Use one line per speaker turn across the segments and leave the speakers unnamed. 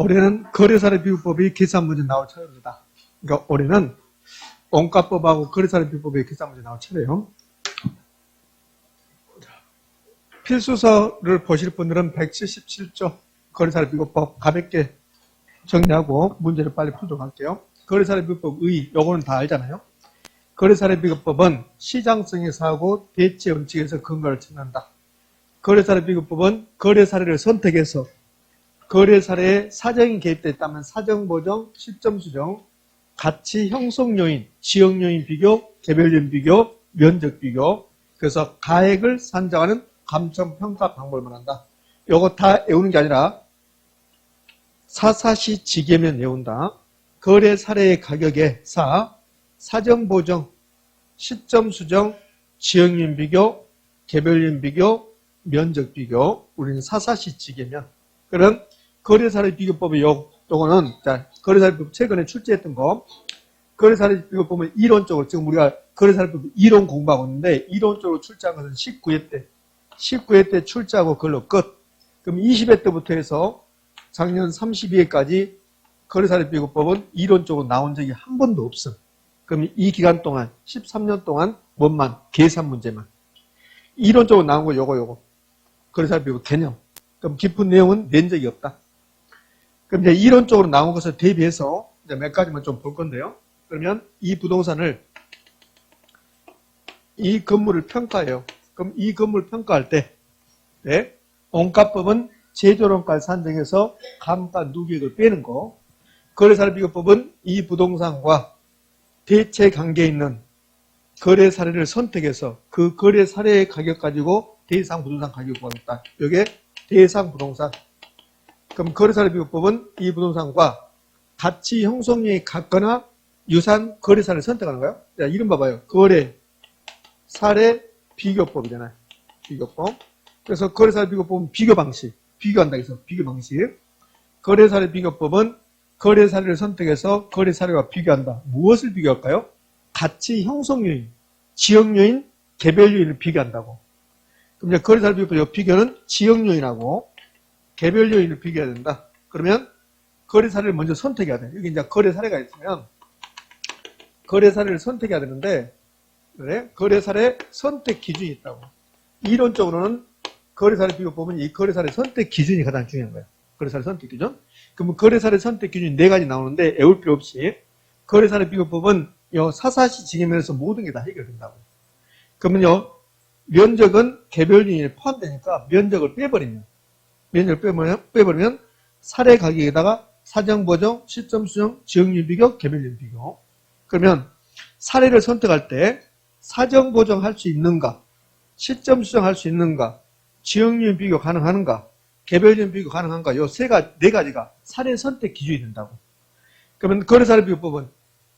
올해는 거래사례 비교법이 계산 문제 나올 차례입니다. 그러니까 올해는 원가법하고 거래사례 비교법이 계산 문제 나올 차례예요. 필수서를 보실 분들은 177조 거래사례 비교법 가볍게 정리하고 문제를 빨리 풀도록 할게요. 거래사례 비교법 의, 요거는 다 알잖아요. 거래사례 비교법은 시장성의 사고 대체 원칙에서 근거를 찾는다. 거래사례 비교법은 거래사례를 선택해서 거래사례에 사정이 개입되어 있다면 사정보정, 시점수정, 가치 형성요인, 지역요인 비교, 개별요인 비교, 면적 비교, 그래서 가액을 산정하는 감정평가 방법을 말한다. 요거 다 외우는 게 아니라 사사시 지계면 외운다. 거래사례의 가격에 사정보정, 시점수정, 지역요인 비교, 개별요인 비교, 면적 비교, 우리는 사사시 지계면. 그럼 거래사례 비교법의 요거는 거래사례 비교법 최근에 출제했던 거. 거래사례 비교법은 이론적으로 지금 우리가 거래사례 비교법 이론 공부하고 있는데 이론적으로 출제한 것은 19회 때. 19회 때 출제하고 그걸로 끝. 그럼 20회 때부터 해서 작년 32회까지 거래사례 비교법은 이론적으로 나온 적이 한 번도 없어. 그럼 이 기간 동안 13년 동안 뭔만 계산 문제만. 이론적으로 나온 거 요거. 거래사례 비교법 개념. 그럼 깊은 내용은 낸 적이 없다. 그럼 이제 이론적으로 나온 것을 대비해서 이제 몇 가지만 좀 볼 건데요. 그러면 이 부동산을, 이 건물을 평가해요. 그럼 이 건물 평가할 때, 네, 원가법은 제조론가를 산정해서 감가 누계액을 빼는 거. 거래사례 비교법은 이 부동산과 대체 관계에 있는 거래 사례를 선택해서 그 거래 사례의 가격 가지고 대상 부동산 가격을 구한다. 이게 대상 부동산. 그럼 거래사례 비교법은 이 부동산과 가치 형성률이 같거나 유사한 거래사례를 선택하는 거예요. 자, 이름 봐봐요. 거래 사례 비교법이잖아요. 비교법. 그래서 거래사례 비교법은 비교 방식. 비교한다 해서 비교 방식. 거래사례 비교법은 거래사례를 선택해서 거래사례와 비교한다. 무엇을 비교할까요? 가치 형성요인, 지역요인, 개별요인을 비교한다고. 그럼 이제 거래사례 비교법 비교는 지역요인하고 개별요인을 비교해야 된다. 그러면 거래사례를 먼저 선택해야 돼. 여기 이제 거래사례가 있으면 거래사례를 선택해야 되는데, 그래? 거래사례 선택 기준이 있다고. 이론적으로는 거래사례 비교법은 이 거래사례 선택 기준이 가장 중요한 거예요. 거래사례 선택 기준. 그러면 거래사례 선택 기준이 4가지 나오는데 외울 필요 없이 거래사례 비교법은 요 사사시 지계면에서 모든 게 다 해결된다고. 그러면요, 면적은 개별요인에 포함되니까 면적을 빼버리면 사례 가격에다가 사정보정, 시점수정, 지역요인 비교, 개별요인 비교. 그러면 사례를 선택할 때 사정보정할 수 있는가, 시점수정할 수 있는가, 지역요인 비교 가능한가, 개별요인 비교 가능한가, 요 네 가지가 사례 선택 기준이 된다고. 그러면 거래사례 비교법은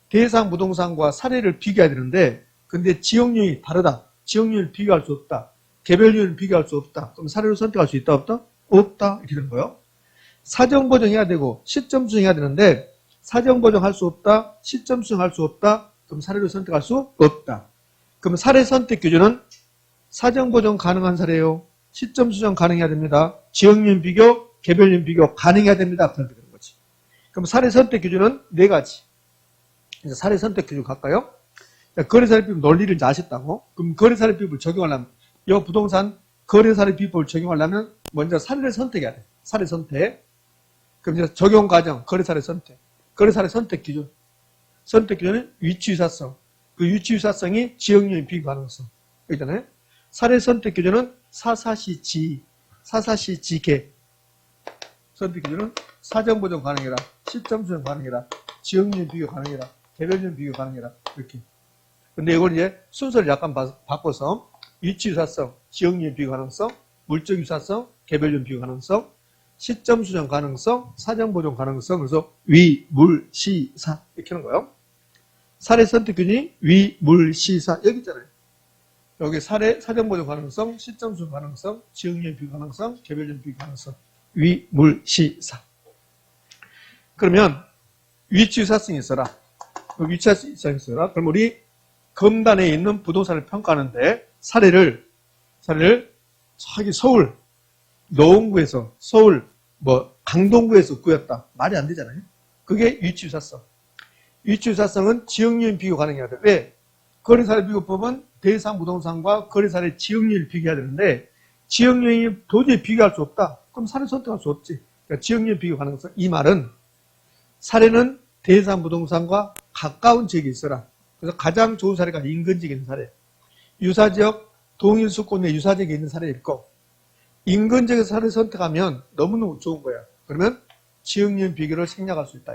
대상 부동산과 사례를 비교해야 되는데, 근데 지역요인이 다르다. 지역요인을 비교할 수 없다. 개별요인을 비교할 수 없다. 그럼 사례를 선택할 수 있다, 없다? 없다. 이렇게 되는 거예요. 사정보정해야 되고, 시점수정해야 되는데, 사정보정할 수 없다. 시점수정할 수 없다. 그럼 사례를 선택할 수 없다. 그럼 사례 선택 기준은 사정보정 가능한 사례요. 시점 수정 가능해야 됩니다. 지역요인 비교, 개별요인 비교 가능해야 됩니다. 그렇게 되는 거지. 그럼 사례 선택 기준은 4가지. 이제 사례 선택 기준 갈까요? 거래사례 비법 논리를 이제 아셨다고. 그럼 거래사례 비법을 적용하려면, 이 부동산 거래사례 비법을 적용하려면 먼저 사례를 선택해야 돼. 사례 선택. 그럼 이제 적용 과정, 거래사례 선택. 거래사례 선택 기준. 선택 기준은 위치유사성. 그 위치유사성이 지역요인 비교 가능성. 여기잖아요. 사례 선택 기준은 사사시 지계. 선택 기준은 사정보정 가능해라, 시점수정 가능해라, 지역요인 비교 가능해라, 개별요인 비교 가능해라. 이렇게. 근데 이걸 이제 순서를 약간 바꿔서 위치유사성, 지역요인 비교 가능성, 물적유사성, 개별요인 비교 가능성, 시점수정 가능성, 사정보정 가능성, 그래서 위, 물, 시, 사 이렇게 하는 거예요. 사례 선택 기준이 위, 물, 시, 사 여기 있잖아요. 여기 사례, 사정보정 가능성, 시점수정 가능성, 지역요인 비교 가능성, 개별요인 비교 가능성, 위, 물, 시, 사. 그러면 위치유사성이 있어라. 위치유사성이 있어라. 그럼 우리 검단에 있는 부동산을 평가하는데 사례를 저기 서울 노원구에서 서울 강동구에서 구였다. 말이 안 되잖아요. 그게 위치유사성. 위치유사성은 지역요인 비교 가능해야 돼. 왜? 거래사례 비교법은 대상 부동산과 거래사례 지역요인을 비교해야 되는데 지역요인이 도저히 비교할 수 없다. 그럼 사례 선택할 수 없지. 그러니까 지역요인 비교 가능성. 이 말은 사례는 대상 부동산과 가까운 지역에 있어라. 그래서 가장 좋은 사례가 인근 지역에 있는 사례. 유사지역, 동일 수권 내 유사지역에 있는 사례일 거. 인근 지역에서 사례를 선택하면 너무너무 좋은 거야. 그러면 지역요인 비교를 생략할 수 있다.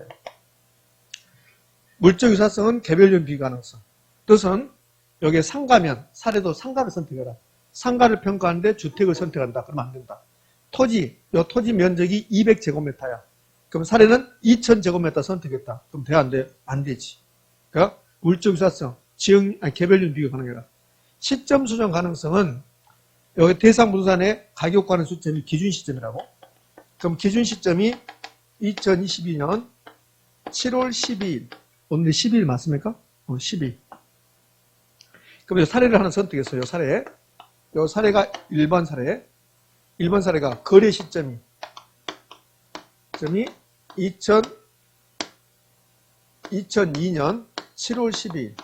물적 유사성은 개별요인 비교 가능성. 뜻은 여기에 상가면 사례도 상가를 선택해라. 상가를 평가하는데 주택을 선택한다. 그러면 안 된다. 토지, 이 토지 면적이 200제곱미터야. 그럼 사례는 2000제곱미터 선택했다. 그럼 돼? 안 돼? 안 되지. 그러니까 물적 유사성, 개별요인 비교 가능해라. 시점 수정 가능성은 여기 대상 부동산의 가격 관련 수점이 기준 시점이라고. 그럼 기준 시점이 2022년 7월 12일. 오늘 12일 맞습니까? 12일. 그럼 이 사례를 하나 선택했어요. 이 사례가 1번 사례. 1번 사례가 거래 시점이 2002년 7월 12일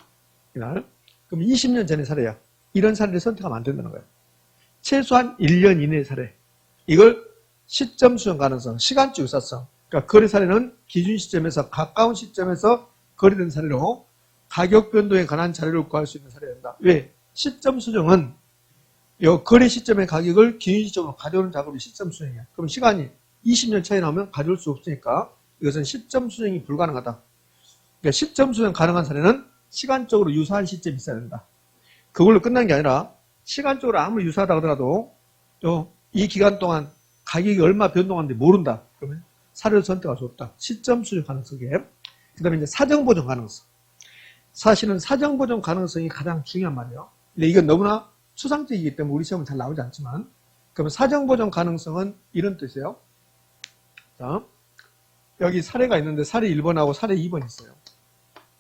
이날. 그럼 20년 전의 사례야. 이런 사례를 선택하면 안 된다는 거예요. 최소한 1년 이내의 사례. 이걸 시점 수정 가능성, 시간적 유사성. 그러니까 거래 사례는 기준 시점에서 가까운 시점에서 거래된 사례로 가격 변동에 관한 자료를 구할 수 있는 사례가 된다. 왜? 시점 수정은 이 거래 시점의 가격을 기준 시점으로 가져오는 작업이 시점 수정이야. 그럼 시간이 20년 차이 나오면 가져올 수 없으니까 이것은 시점 수정이 불가능하다. 그러니까 시점 수정 가능한 사례는 시간적으로 유사한 시점이 있어야 된다. 그걸로 끝난 게 아니라 시간적으로 아무리 유사하다 하더라도 이 기간 동안 가격이 얼마 변동하는지 모른다. 그러면 사례를 선택할 수 없다. 시점 수정 가능성에. 그 다음에 이제 사정 보정 가능성. 사실은 사정 보정 가능성이 가장 중요한 말이에요. 근데 이건 너무나 추상적이기 때문에 우리 시험은 잘 나오지 않지만, 그러면 사정 보정 가능성은 이런 뜻이에요. 자, 여기 사례가 있는데 사례 1번하고 사례 2번 있어요.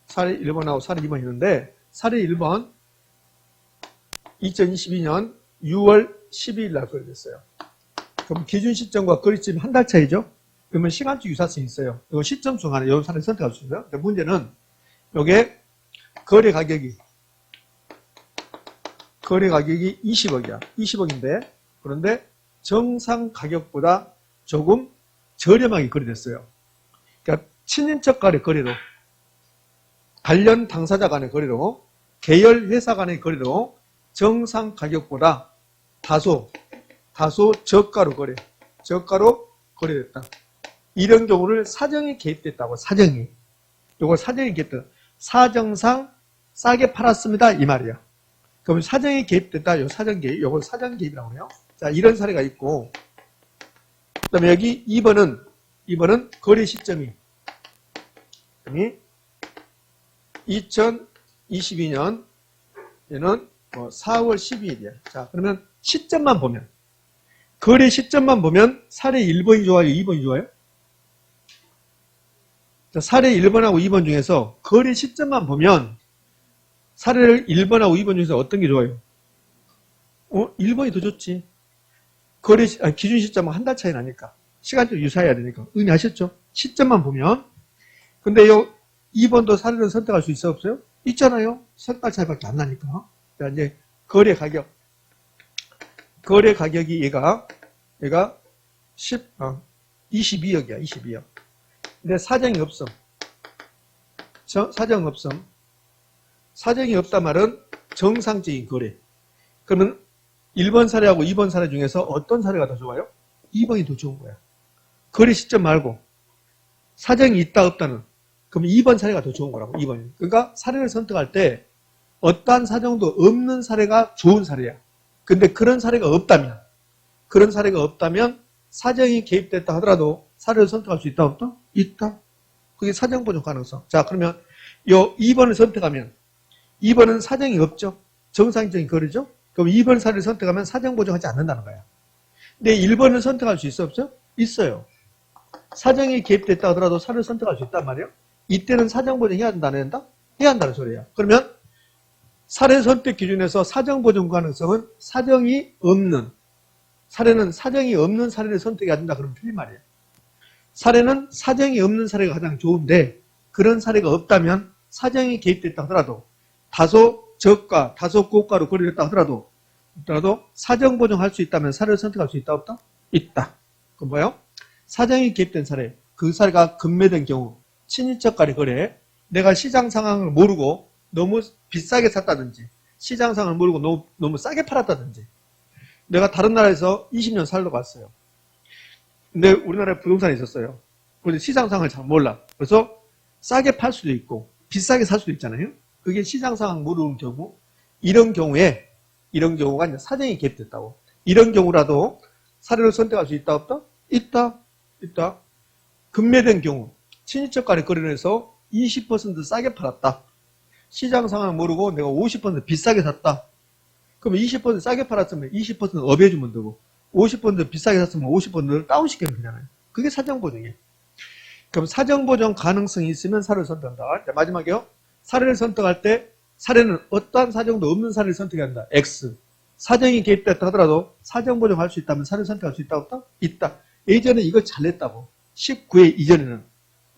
사례 1번하고 사례 2번 있는데 사례 1번 2022년 6월 12일 날 거래됐어요. 그럼 기준 시점과 거래 시점이 한 달 차이죠? 그러면 시간적 유사성이 있어요. 이거 시점 중 안에 이 사례를 선택할 수 있어요. 근데 문제는 요게 거래 가격이 20억이야. 20억인데 그런데 정상 가격보다 조금 저렴하게 거래됐어요. 그러니까 친인척 간의 거래로, 관련 당사자 간의 거래로, 계열 회사 간의 거래로 정상 가격보다 다소 저가로 거래됐다. 이런 경우를 사정이 개입됐다고. 요걸 사정이 개입됐다. 사정상 싸게 팔았습니다. 이 말이야. 그럼 사정이 개입됐다. 요 사정 개입. 요걸 사정 개입이라고 해요. 자, 이런 사례가 있고. 그 다음에 여기 2번은 거래 시점이 2022년 얘는 4월 12일이야. 자, 그러면 시점만 보면, 거래 시점만 보면 사례 1번이 좋아요? 2번이 좋아요? 자, 사례 1번하고 2번 중에서 거래 시점만 보면 사례를 1번하고 2번 중에서 어떤 게 좋아요? 1번이 더 좋지. 기준 시점은 한 달 차이 나니까. 시간적으로 유사해야 되니까. 의미하셨죠? 시점만 보면. 근데 요 2번도 사례를 선택할 수 있어 없어요? 있잖아요. 석 달 차이밖에 안 나니까. 자, 이제 거래 가격이 얘가 22억이야. 22억. 근데 사정이 없음. 사정이 없단 말은 정상적인 거래. 그러면 1번 사례하고 2번 사례 중에서 어떤 사례가 더 좋아요? 2번이 더 좋은 거야. 거래 시점 말고 사정이 있다 없다는. 그럼 2번 사례가 더 좋은 거라고. 2번이. 그러니까 사례를 선택할 때 어떠한 사정도 없는 사례가 좋은 사례야. 근데 그런 사례가 없다면 사정이 개입됐다 하더라도 사례를 선택할 수 있다 없다? 있다. 그게 사정 보정 가능성. 자, 그러면 요 2번을 선택하면 2번은 사정이 없죠. 정상적인 거래죠. 그럼 2번 사례를 선택하면 사정 보정하지 않는다는 거야. 근데 1번을 선택할 수 있어 없죠? 있어요. 사정이 개입됐다 하더라도 사례를 선택할 수 있단 말이에요. 이때는 사정 보정 해야 된다 안 해야 된다? 해야 한다는 소리야. 그러면 사례 선택 기준에서 사정 보정 가능성은 사정이 없는 사례는 사정이 없는 사례를 선택해야 된다. 그러면 틀린 말이에요. 사례는 사정이 없는 사례가 가장 좋은데 그런 사례가 없다면 사정이 개입됐다 하더라도 다소 저가, 다소 고가로 거래됐다 하더라도 사정 보정할 수 있다면 사례를 선택할 수 있다 없다? 있다. 그건 뭐예요? 사정이 개입된 사례, 그 사례가 급매된 경우, 친인척 간의 거래, 내가 시장 상황을 모르고 너무 비싸게 샀다든지 시장 상황을 모르고 너무 싸게 팔았다든지 내가 다른 나라에서 20년 살러 갔어요. 근데 우리나라에 부동산이 있었어요. 그런데 시장 상황을 잘 몰라. 그래서 싸게 팔 수도 있고 비싸게 살 수도 있잖아요. 그게 시장 상황 모르는 경우, 이런 경우가 이제 사정이 개입됐다고. 이런 경우라도 사례를 선택할 수 있다 없다? 있다. 급매된 경우, 친인척 간의 거래를 해서 20% 싸게 팔았다. 시장 상황 모르고 내가 50% 비싸게 샀다. 그럼 20% 싸게 팔았으면 20% 업해주면 되고 50% 비싸게 샀으면 50%를 다운시키면 되잖아요. 그게 사정보정이에요. 그럼 사정보정 가능성이 있으면 사례를 선택한다. 자, 마지막이요. 사례를 선택할 때 사례는 어떠한 사정도 없는 사례를 선택해야 한다. X. 사정이 개입됐다 하더라도 사정보정할 수 있다면 사례를 선택할 수 있다 없다? 있다. 예전에 이걸 잘 냈다고. 19회 이전에는.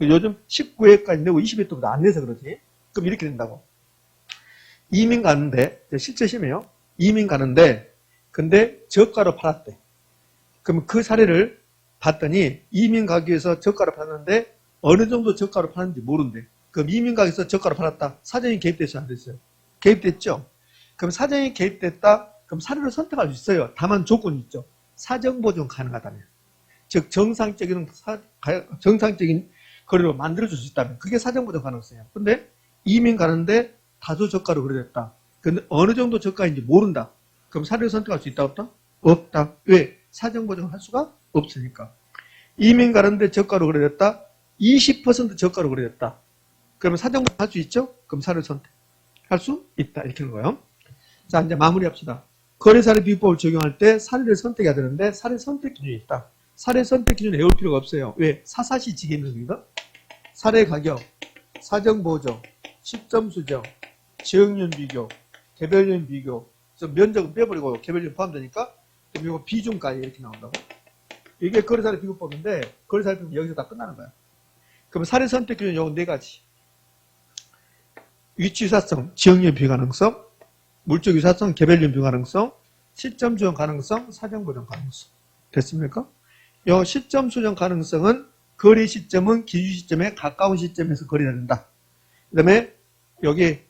요즘 19회까지 내고 20회 때보다 안 내서 그러지. 그럼 이렇게 된다고. 이민 가는데, 실제 심해요. 이민 가는데, 근데 저가로 팔았대. 그럼 그 사례를 봤더니 이민 가기 위해서 저가로 팔았는데 어느 정도 저가로 파는지 모른대. 그럼 이민 가기 위해서 저가로 팔았다. 사정이 개입됐어요? 안 됐어요? 개입됐죠? 그럼 사정이 개입됐다? 그럼 사례를 선택할 수 있어요. 다만 조건이 있죠. 사정보정 가능하다면. 즉 정상적인 거래로 만들어줄 수 있다면 그게 사정보정 가능성이에요. 근데 이민 가는데 다소 저가로 거래됐다. 근데 어느 정도 저가인지 모른다. 그럼 사례를 선택할 수 있다 없다? 없다. 왜? 사정보정을 할 수가 없으니까. 이민 가는데 저가로 거래됐다. 20% 저가로 거래됐다. 그러면 사정보정 할 수 있죠? 그럼 사례를 선택할 수 있다. 이렇게 하는 거예요. 자, 이제 마무리합시다. 거래사례 비법을 적용할 때 사례를 선택해야 되는데 사례 선택 기준이 있다. 사례 선택 기준 외울 필요가 없어요. 왜? 사사시 지계면서입니다. 사례 가격, 사정 보정, 시점 수정, 지역률 비교, 개별률 비교. 그래서 면적은 빼버리고 개별률 포함되니까 그럼 이거 비중까지 이렇게 나온다고. 이게 거래사례 비교법인데 거래사례 비교는 여기서 다 끝나는 거야. 그럼 사례 선택 기준 요거 네 가지. 위치 유사성, 지역률 비교 가능성, 물적 유사성, 개별률 비교 가능성, 시점 수정 가능성, 사정 보정 가능성. 됐습니까? 요 시점 수정 가능성은 거래 시점은 기준 시점에 가까운 시점에서 거래해야 된다. 그 다음에 여기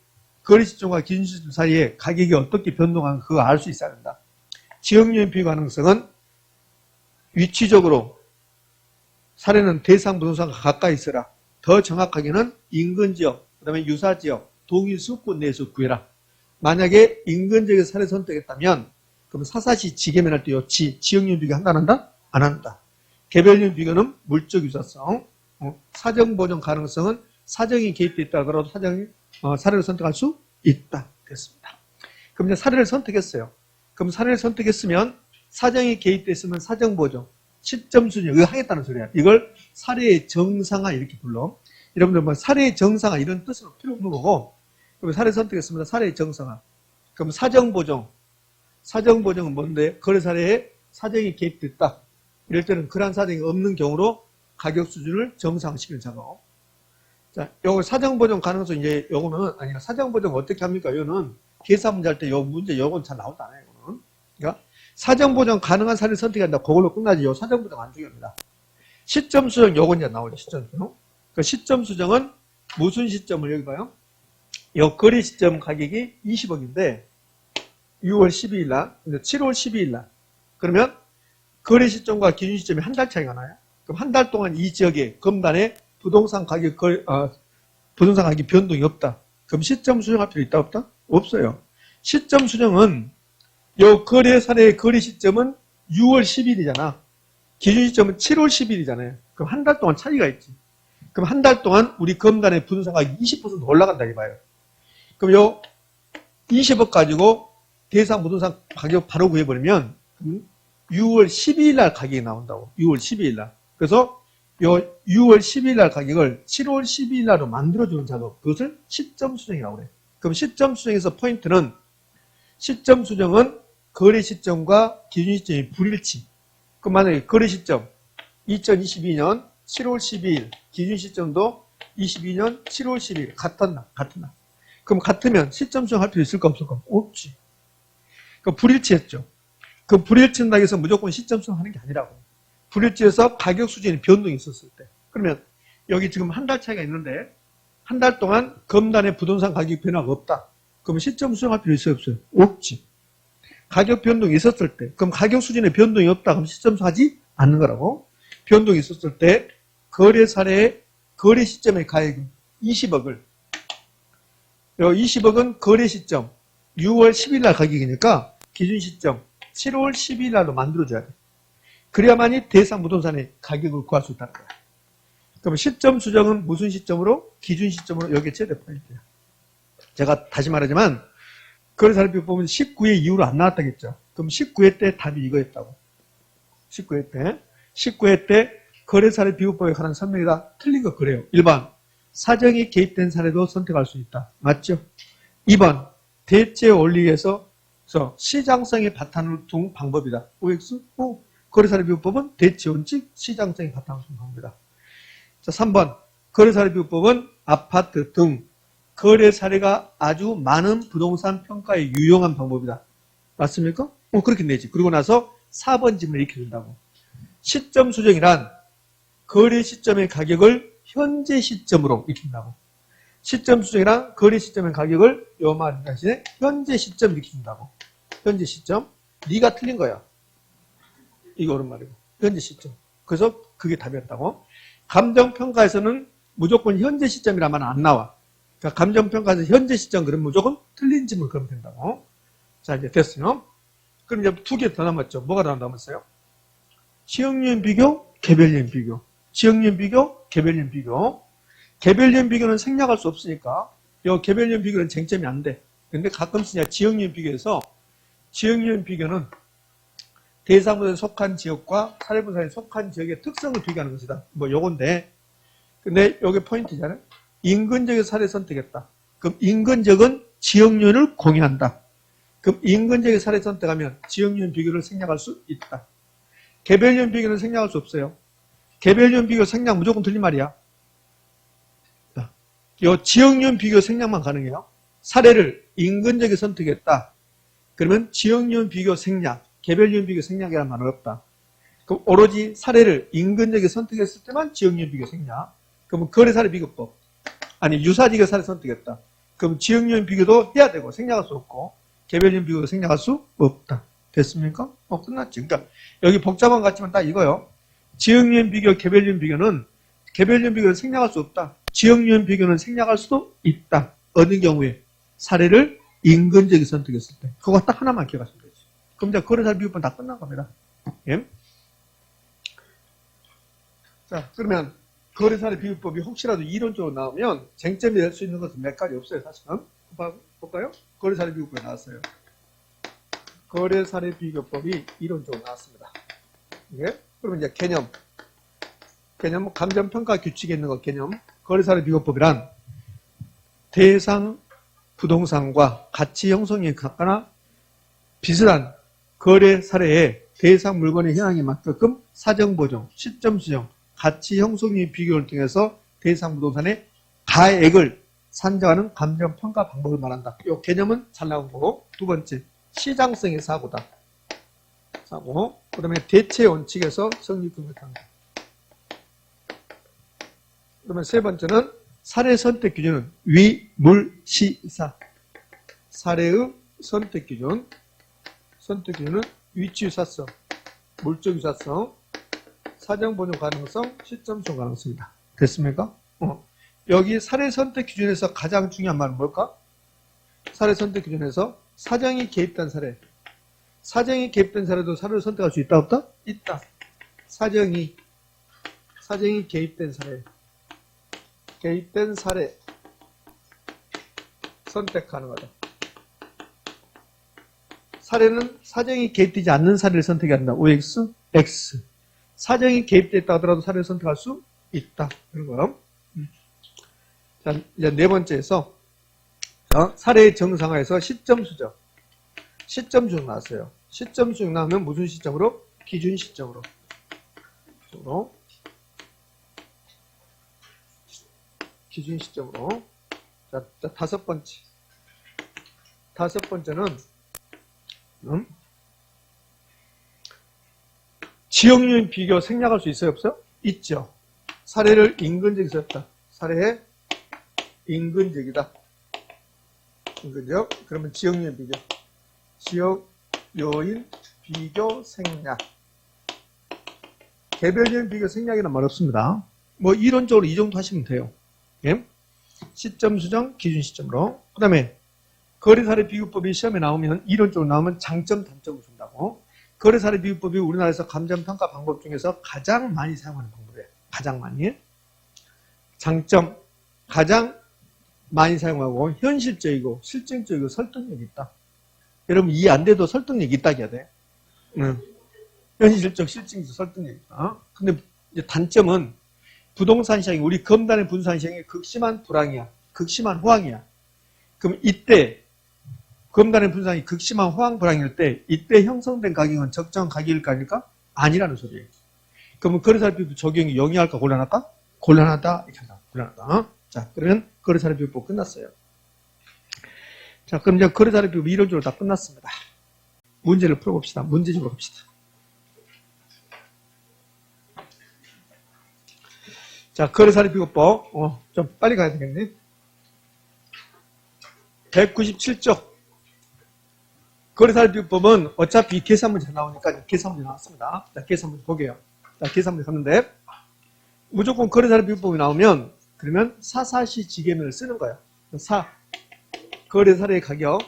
거래 시점과 기준 시점 사이에 가격이 어떻게 변동하는가 그거 알 수 있어야 된다. 지역률 비교 가능성은 위치적으로 사례는 대상 부동산과 가까이 있어라. 더 정확하게는 인근 지역, 그 다음에 유사 지역, 동일 수권 내에서 구해라. 만약에 인근 지역에서 사례 선택했다면 그럼 사사시 지계면 할 때 요 지역률 비교 한다 안 한다? 안 한다. 개별률 비교는 물적 유사성, 사정 보정 가능성은 사정이 개입되어 있다 하더라도 사례를 선택할 수 있다. 됐습니다. 그럼 이제 사례를 선택했어요. 그럼 사례를 선택했으면 사정이 개입됐으면 사정 보정, 시점 수정 이거 하겠다는 소리야. 이걸 사례의 정상화 이렇게 불러. 여러분들 뭐 사례의 정상화 이런 뜻은 필요 없는 거고. 그럼 사례 선택했습니다. 사례의 정상화. 그럼 사정 보정. 사정 보정은 뭔데? 거래 사례에 사정이 개입됐다. 이럴 때는 그러한 사정이 없는 경우로 가격 수준을 정상화시키는 작업. 자, 요거 사정 보정 가능성 이제 요거는 아니야. 사정 보정 어떻게 합니까? 요거는 계산 문제 할 때 요 문제 요건 잘 나오지 않아요. 요거는. 그러니까 사정 보정 가능한 사례를 선택한다. 그걸로 끝나지. 요 사정 보정 안 중요합니다. 시점 수정 요건 이제 나오죠. 시점 수정. 그 시점 수정은 무슨 시점을 여기 봐요? 요 거래 시점 가격이 20억인데 6월 12일 날, 7월 12일 날. 그러면 거래 시점과 기준 시점이 한 달 차이가 나요. 그럼 한 달 동안 이 지역에 검단에 부동산 가격이 변동이 없다. 그럼 시점 수정할 필요 있다 없다? 없어요. 시점 수정은 요 거래 사례의 거래 시점은 6월 10일이잖아. 기준 시점은 7월 10일이잖아요. 그럼 한 달 동안 차이가 있지. 그럼 한 달 동안 우리 검단의 부동산 가격이 20% 올라간다 이봐요. 그럼 요 20억 가지고 대상 부동산 가격 바로 구해버리면 6월 12일 날 가격이 나온다고. 6월 12일 날. 그래서 요 6월 12일 날 가격을 7월 12일 날로 만들어주는 작업. 그것을 시점 수정이라고 그래. 그럼 시점 수정에서 포인트는 시점 수정은 거래 시점과 기준 시점이 불일치. 그럼 만약에 거래 시점 2022년 7월 12일, 기준 시점도 22년 7월 12일, 같은 날. 그럼 같으면 시점 수정할 필요 있을까 없을까? 없지. 그러니까 불일치했죠. 그 불일치한다고 해서 무조건 시점 수정하는 게 아니라고. 불일치해서 가격 수준이 변동이 있었을 때. 그러면 여기 지금 한 달 차이가 있는데 한 달 동안 검단의 부동산 가격 변화가 없다. 그럼 시점 수정할 필요 있어요 없어요? 없지. 가격 변동이 있었을 때 그럼 가격 수준에 변동이 없다. 그럼 시점 수정하지 않는 거라고. 변동이 있었을 때 거래 사례의 거래 시점의 가액은 20억을 20억은 거래 시점 6월 10일 날 가격이니까 기준 시점 7월 12일 날로 만들어줘야 돼. 그래야만이 대상 부동산의 가격을 구할 수 있다는 거야. 그럼 시점 수정은 무슨 시점으로? 기준 시점으로. 여기에 최대 포인트야. 제가 다시 말하지만 거래사례 비교법은 19회 이후로 안 나왔다겠죠. 그럼 19회 때 답이 이거였다고. 19회 때 거래사례 비교법에 관한 설명이 다 틀린 거 그래요. 1번 사정이 개입된 사례도 선택할 수 있다. 맞죠? 2번 대체 원리에서 시장성의 바탕을 둔 방법이다. OX? 거래사례 비교법은 대체 원칙, 시장성의 바탕을 둔 방법이다. 자, 3번 거래사례 비교법은 아파트 등 거래 사례가 아주 많은 부동산 평가에 유용한 방법이다. 맞습니까? 그렇게 내지. 그리고 나서 4번 질문을 이렇게 준다고. 시점 수정이란 거래 시점의 가격을 현재 시점으로 익힌다고. 시점 수정이란 거래 시점의 가격을 요 말 대신에 현재 시점 이렇게 준다고. 현재 시점. 네가 틀린 거야. 이거 옳은 말이고. 현재 시점. 그래서 그게 답이었다고. 감정평가에서는 무조건 현재 시점이라면 안 나와. 그러니까 감정평가에서 현재 시점 그러면 무조건 틀린 질문 그러면 된다고. 자, 이제 됐어요. 그럼 이제 2개 더 남았죠. 뭐가 더 남았어요? 지역유인 비교, 개별유인 비교. 지역유인 비교, 개별유인 비교. 개별유인 비교는 생략할 수 없으니까 이 개별유인 비교는 쟁점이 안 돼. 근데 가끔씩 지역유인 비교에서 지역유인 비교는 대상부에 속한 지역과 사례부에 속한 지역의 특성을 비교하는 것이다. 뭐 요건데 근데 요게 포인트잖아요. 인근 지역의 사례 선택했다. 그럼 인근 지역은 지역유인을 공유한다. 그럼 인근 지역의 사례 선택하면 지역유인 비교를 생략할 수 있다. 개별유인 비교는 생략할 수 없어요. 개별유인 비교 생략 무조건 틀린 말이야. 이 지역유인 비교 생략만 가능해요. 사례를 인근 지역에 선택했다. 그러면 지역유인 비교 생략, 개별유인 비교 생략이라는 말은 없다. 그럼 오로지 사례를 인근 지역에 선택했을 때만 지역유인 비교 생략. 그러면 거래사례 비교법. 아니 유사지역 사례 선택했다. 그럼 지역유인 비교도 해야 되고 생략할 수 없고 개별유인 비교도 생략할 수 없다. 됐습니까? 끝났지. 그러니까 여기 복잡한 것 같지만 딱 이거요. 지역유인 비교, 개별유인 비교는 개별유인 비교는 생략할 수 없다. 지역유인 비교는 생략할 수도 있다. 어느 경우에? 사례를 인근 지역에 선택했을 때. 그거 딱 하나만 기억하시면 되지. 그럼 이제 거래사례 비교법 다 끝난 겁니다. 예? 자, 그러면 거래사례 비교법이 혹시라도 이론적으로 나오면 쟁점이 될 수 있는 것은 몇 가지 없어요, 사실은. 볼까요? 거래사례 비교법이 나왔어요. 거래사례 비교법이 이론적으로 나왔습니다. 예? 그러면 이제 개념, 감정평가 규칙에 있는 것 개념. 거래사례 비교법이란 대상 부동산과 가치 형성이 같거나 비슷한 거래 사례에 대상 물건의 현황에 맞게끔 사정 보정, 시점 수정, 가치 형성의 비교를 통해서 대상 부동산의 가액을 산정하는 감정평가 방법을 말한다. 이 개념은 잘 나온 거고, 두 번째, 시장성의 사고다. 사고. 그 다음에 대체 원칙에서 성립금을 한다. 그러면 세 번째는 사례 선택 기준은 위물시사. 사례의 선택 기준은 위치 유사성, 물적 유사성, 사정 보존 가능성, 시점 수정 가능성이다. 됐습니까? 여기 사례 선택 기준에서 가장 중요한 말은 뭘까? 사례 선택 기준에서 사정이 개입된 사례. 사정이 개입된 사례도 사례를 선택할 수 있다 없다? 있다. 사정이 개입된 사례. 개입된 사례 선택 가능하다. 사례는 사정이 개입되지 않는 사례를 선택해야 한다. OX, X. 사정이 개입됐다 하더라도 사례를 선택할 수 있다. 이런 거요. 자, 이제 네 번째에서 사례의 정상화에서 시점 수정. 시점 수정 나왔어요. 시점 수정 나오면 무슨 시점으로? 기준 시점으로. 기준 시점으로. 자, 다섯 번째는 지역유인 비교 생략할 수 있어요, 없어요? 있죠. 사례를 인근적이 썼다. 사례에 인근적이다. 인근적. 그러면 지역유인 비교. 지역요인 비교 생략. 개별유인 비교 생략이란 말 없습니다. 뭐 이론적으로 이 정도 하시면 돼요. 예? 시점 수정, 기준 시점으로. 그 다음에 거래사례 비교법이 시험에 나오면, 이론적으로 나오면 장점, 단점을 준다고. 거래사례 비교법이 우리나라에서 감정평가 방법 중에서 가장 많이 사용하는 방법이에요. 가장 많이. 장점, 가장 많이 사용하고, 현실적이고, 실증적이고, 설득력이 있다. 여러분, 이해 안 돼도 설득력이 있다 해야 돼. 현실적, 실증적, 설득력이 있다. 근데 이제 단점은 부동산 시장이, 우리 검단의 부동산 시장이 극심한 불황이야. 극심한 호황이야. 그럼 이때, 검단의 분산이 극심한 호황 불황일 때, 이때 형성된 가격은 적정한 가격일까 아닐까? 아니라는 소리예요. 그러면 거래사례 비법 적용이 용이할까 곤란할까? 곤란하다. 이렇게 한다. 곤란하다. 자, 그러면 거래사례 비법 끝났어요. 자, 그럼 이제 거래사례 비법 이론적으로 다 끝났습니다. 문제를 풀어봅시다. 문제집으로 갑시다. 자, 거래사례 비법법. 좀 빨리 가야 되겠네. 197쪽. 거래사례 비법은 어차피 계산 문제 나오니까 계산 문제 나왔습니다. 자, 계산 문제 보게요. 자, 계산 문제 갔는데, 무조건 거래사례 비법이 나오면, 그러면 사사시 지계면을 쓰는 거예요. 거래사례 가격,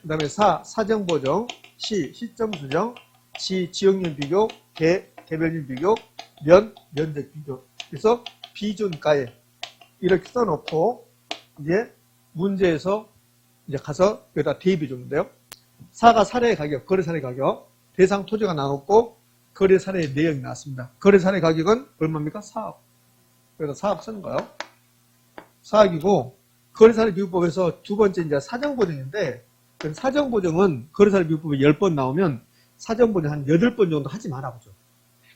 그 다음에 사정보정, 시점 수정, 지역률 비교, 개별률 비교, 면적 비교. 그래서 비준가에 이렇게 써놓고, 이제 문제에서 이제 가서 여기다 대입해 주는데요. 사가 사례 가격, 거래 사례 가격, 대상 토지가 나왔고, 거래 사례의 내역이 나왔습니다. 거래 사례 가격은 얼마입니까? 4억. 그래서 4억 쓰는 거예요. 4억이고, 거래 사례 비교법에서 두 번째 이제 사정보정인데, 사정보정은 거래 사례 비교법에 10번 나오면 사정보정 한 8번 정도 하지 말라고 줘.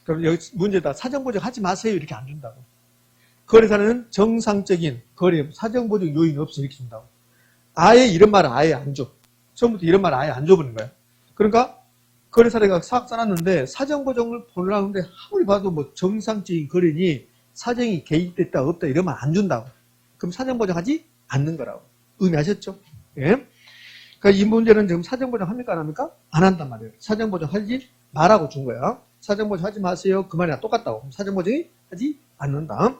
그럼 여기 문제다. 사정보정 하지 마세요. 이렇게 안 준다고. 거래 사례는 정상적인 거래, 사정보정 요인이 없어. 이렇게 준다고. 아예 이런 말은 아예 안 줘. 처음부터 이런 말 아예 안 줘버리는 거예요. 그러니까 거래 사례가 싹 써놨는데 사정보정을 보려는데 아무리 봐도 뭐 정상적인 거래니 사정이 개입됐다 없다 이런 말 안 준다고. 그럼 사정보정하지 않는 거라고. 의미하셨죠? 예. 그러니까 이 문제는 지금 사정보정 합니까 안 합니까? 안 한단 말이에요. 사정보정 하지 말라고 준 거야. 사정보정 하지 마세요. 그 말이랑 똑같다고. 사정보정이 하지 않는다.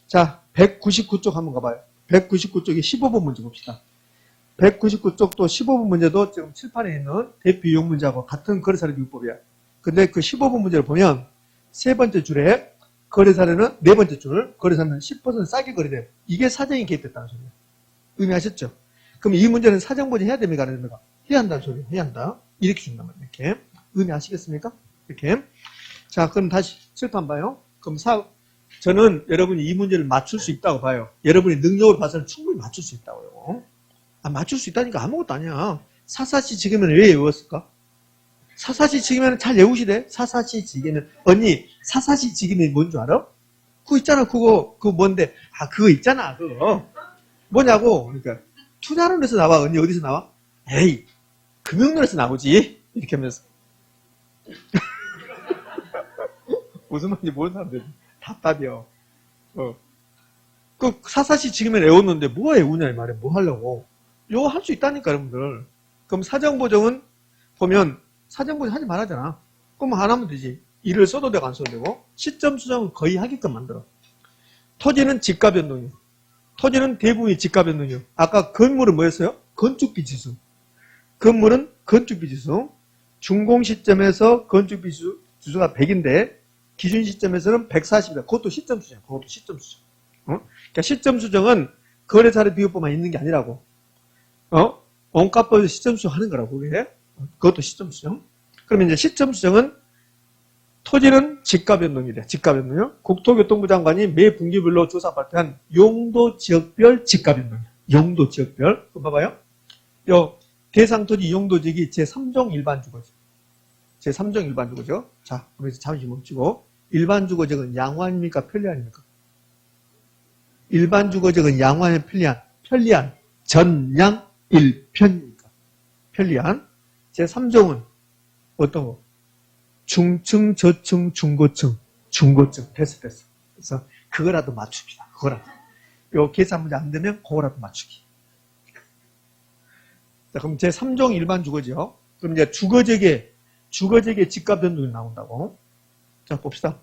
자, 199쪽 한번 가봐요. 199쪽에 15번 문제 봅시다. 199쪽도 15번 문제도 지금 칠판에 있는 대표 유형 문제하고 같은 거래사례 비교법이야. 근데 그 15번 문제를 보면 세 번째 줄에 거래사례는 네 번째 줄, 거래사례는 10% 싸게 거래돼요. 이게 사정이 개입됐다는 소리예요. 의미하셨죠? 그럼 이 문제는 사정보정 해야 됩니까? 안 해야 됩니까? 해야 한다는 소리예요. 해야 한다. 이렇게 준단 말이에요. 이렇게. 의미하시겠습니까? 이렇게. 자, 그럼 다시 칠판 봐요. 그럼 저는 여러분이 이 문제를 맞출 수 있다고 봐요. 여러분의 능력을 봐서는 충분히 맞출 수 있다고요. 맞출 수 있다니까 아무것도 아니야. 사사시 지계면 왜 외웠을까? 사사시 지계면 잘 외우시대. 사사시 지계면. 언니, 사사시 지계면 뭔 줄 알아? 그거 있잖아. 그거 뭔데? 그거 있잖아. 그거. 뭐냐고. 그러니까 투자론에서 나와. 언니 어디서 나와? 에이, 금융론에서 나오지. 이렇게 하면서. 무슨 말인지 모르는 사람들 답답이요. 그 사사시 지계면 외웠는데 뭐가 외우냐 이 말이야. 뭐 하려고. 이거 할 수 있다니까 여러분들. 그럼 사정보정은 보면 사정보정 하지 말아잖아. 그럼 안 하면 되지. 일을 써도 되고 안 써도 되고. 시점 수정은 거의 하게끔 만들어. 토지는 지가 변동이요. 토지는 대부분이 지가 변동이요. 아까 건물은 뭐였어요? 건축비 지수. 건물은 건축비 지수. 준공 시점에서 건축비 지수가 100인데 기준 시점에서는 140이다. 그것도 시점 수정. 그것도 시점 수정. 그러니까 시점 수정은 거래사례 비교법만 있는 게 아니라고. 원가법에서 시점 수정하는 거라고, 그게. 그것도 시점 수정. 그러면 이제 시점 수정은 토지는 지가 변동이래. 지가 변동이요. 국토교통부 장관이 매 분기별로 조사 발표한 용도 지역별 지가 변동이야. 용도 지역별. 그거 봐봐요. 요 대상 토지 용도 지역이 제3종 일반 주거지. 제3종 일반 주거죠. 자, 그래서 잠시 멈추고 일반 주거지역은 양호 아닙니까? 편리 아닙니까? 일반 주거적은 양호하면 편리한, 전양, 일편이니까. 편리한. 제3종은 어떤 거? 중층, 저층, 중고층. 됐어. 그래서 그거라도 맞춥니다. 그거라도. 요 계산 문제 안 되면 그거라도 맞추기. 자, 그럼 제3종 일반 주거지요. 그럼 이제 주거지의 집값 변동이 나온다고. 자, 봅시다.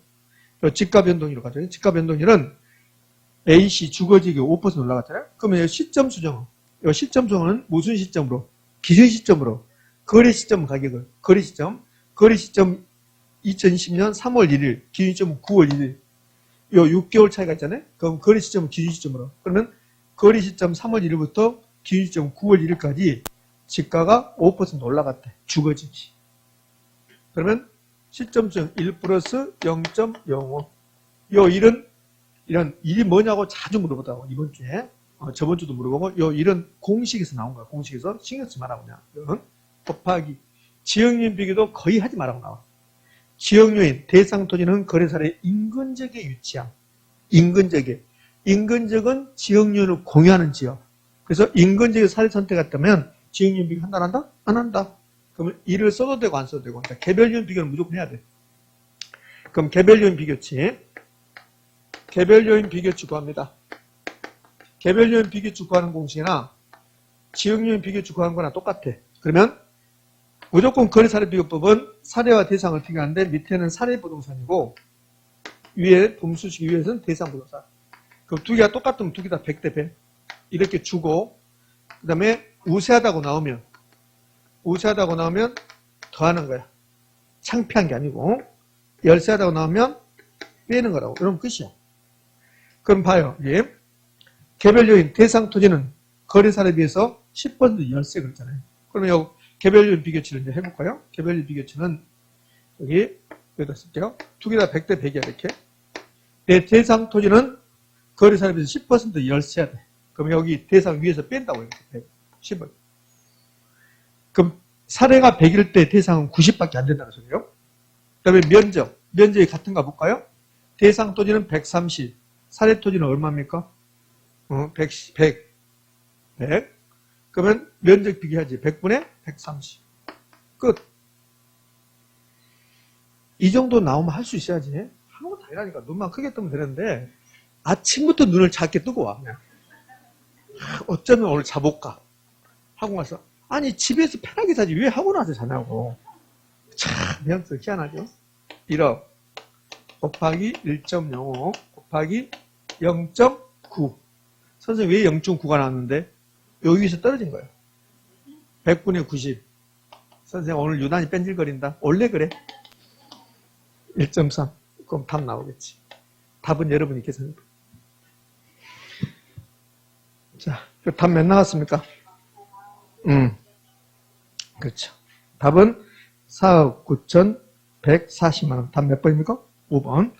요 집값 변동률을 가져요. 집값 변동률은 A씨 주거지역이 5% 올라갔잖아요. 그러면 시점 수정은, 이 시점 수정은 무슨 시점으로? 기준 시점으로. 거래 시점 가격을, 거래 시점 2020년 3월 1일, 기준 시점은 9월 1일. 요 6개월 차이가 있잖아요. 그럼 거래 시점은 기준 시점으로. 그러면 거래 시점 3월 1일부터 기준 시점 9월 1일까지 지가가 5% 올라갔대. 주거지기. 그러면 시점 수정 1 플러스 0.05. 요 일은 이런 일이 뭐냐고 자주 물어보다고 이번 주에 저번 주도 물어보고 요 일은 공식에서 나온 거야. 공식에서 신경 쓰지 말라고 그냥. 이건 곱하기 지역요인 비교도 거의 하지 말라고 나와. 지역요인 대상 토지는 거래사례 인근지역에 위치함. 인근지역은 지역요인을 공유하는 지역. 그래서 인근지역 사례 선택했다면 지역요인 비교 한다 안 한다? 안 한다. 그러면 일을 써도 되고 안 써도 되고. 그러니까 개별요인 비교는 무조건 해야 돼. 그럼 개별요인 비교치 구합니다. 개별요인 비교치 구하는 공식이나 지역요인 비교치 구하는 거나 똑같아. 그러면 무조건 거래사례 비교법은 사례와 대상을 비교하는데 밑에는 사례 부동산이고 위에 분수식 위에서는 대상 부동산. 그럼 두 개가 똑같으면 두 개 다 100대 100 이렇게 주고 그 다음에 우세하다고 나오면 더하는 거야. 창피한 게 아니고 열세하다고 나오면 빼는 거라고. 그럼 끝이야. 그럼 봐요. 예. 개별요인 대상 토지는 거래사례에 비해서 10% 열세 그랬잖아요. 그러면 요 개별요인 비교치를 이제 해볼까요? 개별요인 비교치는 여기다 쓸게요. 두 개 다 100대 100이야 이렇게. 내 대상 토지는 거래사례에 비해서 10% 열세야 돼. 그럼 여기 대상 위에서 뺀다고 이렇게 10을. 그럼 사례가 100일 때 대상은 90밖에 안 된다는 소리예요. 그 다음에 면적이 같은가 볼까요? 대상 토지는 130, 사례 토지는 얼마입니까? 100. 그러면 면적 비교하지. 100분의 130. 끝. 이 정도 나오면 할 수 있어야지. 하는 거 다 이라니까. 눈만 크게 뜨면 되는데 아침부터 눈을 작게 뜨고 와. 그냥. 어쩌면 오늘 자볼까 하고 와서 아니 집에서 편하게 자지 왜 하고 나서 자냐고. 참 멘트 희한하죠. 1억 곱하기 1.05 곱하기 0.9. 선생님 왜 0.9가 나왔는데 여기서 떨어진 거예요. 100분의 90. 선생님 오늘 유난히 뺀질거린다. 원래 그래. 1.3. 그럼 답 나오겠지. 답은 여러분이 계산해. 자, 답 몇 나왔습니까? 그렇죠. 답은 4억 9,140만 원. 답 몇 번입니까? 5번.